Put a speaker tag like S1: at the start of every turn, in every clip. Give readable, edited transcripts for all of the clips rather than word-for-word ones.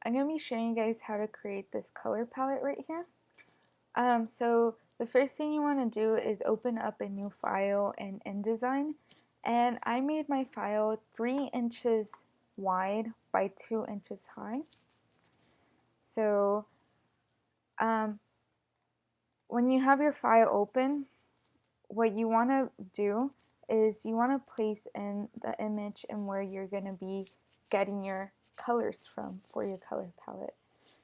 S1: I'm going to be showing you guys how to create this color palette right here. So the first thing you want to do is open up a new file in InDesign, and I made my file 3 inches wide by 2 inches high. So when you have your file open, what you want to do is you want to place in the image and where you're going to be getting your colors from for your color palette.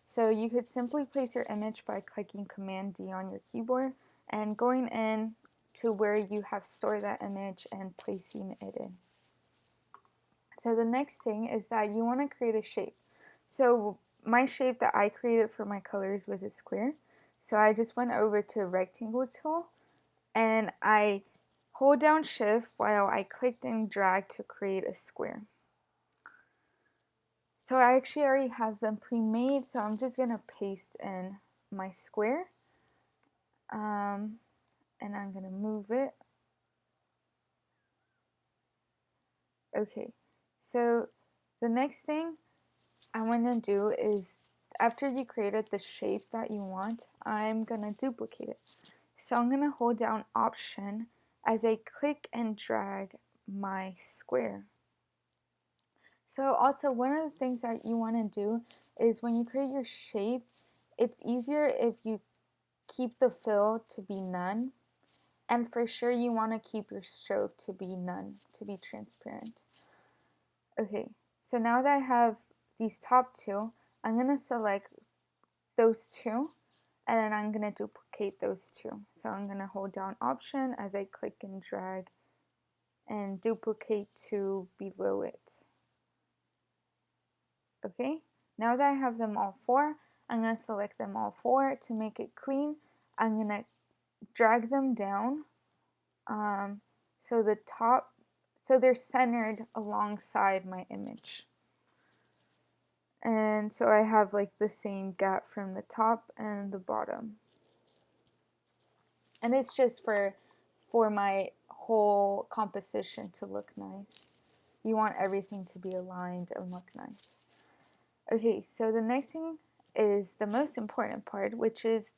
S1: So you could simply place your image by clicking Command D on your keyboard and going in to where you have stored that image and placing it in. So the next thing is that you want to create a shape. So my shape that I created for my colors was a square. So I just went over to Rectangle tool and I hold down Shift while I clicked and dragged to create a square. So I actually already have them pre-made, so I'm just going to paste in my square. And I'm going to move it. Okay, so the next thing I want to do is, after you created the shape that you want, I'm going to duplicate it. So I'm going to hold down Option as I click and drag my square. So also, one of the things that you want to do is when you create your shape, it's easier if you keep the fill to be none, and for sure you want to keep your stroke to be none, to be transparent. Okay, so now that I have these top two, I'm going to select those two, and then I'm going to duplicate those two. So I'm going to hold down Option as I click and drag and duplicate to below it. Okay, now that I have them all four, I'm going to select them all four. To make it clean, I'm going to drag them down so they're centered alongside my image. And so I have like the same gap from the top and the bottom. And it's just for my whole composition to look nice. You want everything to be aligned and look nice. Okay, so the next thing is the most important part, which is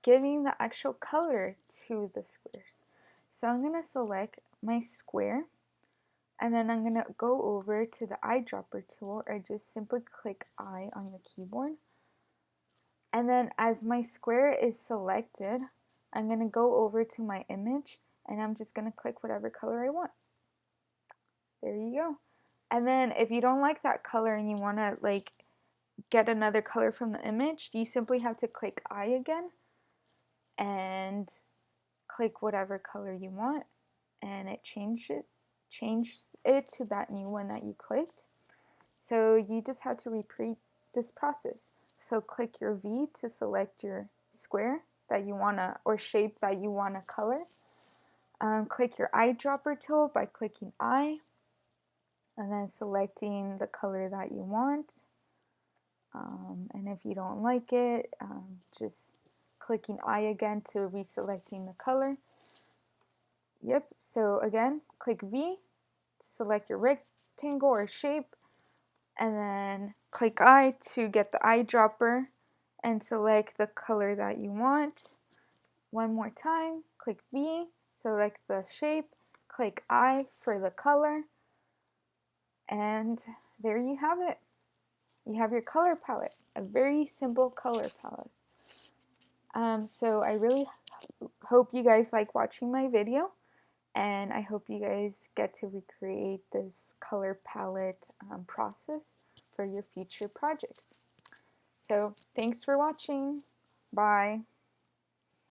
S1: giving the actual color to the squares. So I'm going to select my square, and then I'm going to go over to the eyedropper tool, or just simply click I on your keyboard. And then as my square is selected, I'm going to go over to my image, and I'm just going to click whatever color I want. There you go. And then if you don't like that color and you want to like get another color from the image, you simply have to click I again and click whatever color you want, and it changes it to that new one that you clicked. So you just have to repeat this process. So click your V to select your square that you wanna, or shape that you wanna color. Click your eyedropper tool by clicking I, and then selecting the color that you want. And if you don't like it, just clicking I again to reselecting the color. Yep, so again, click V to select your rectangle or shape, and then click I to get the eyedropper and select the color that you want. One more time, click V, select the shape, click I for the color, and there you have it. You have your color palette, a very simple color palette. So I really hope you guys like watching my video, and I hope you guys get to recreate this color palette process for your future projects. So thanks for watching. Bye.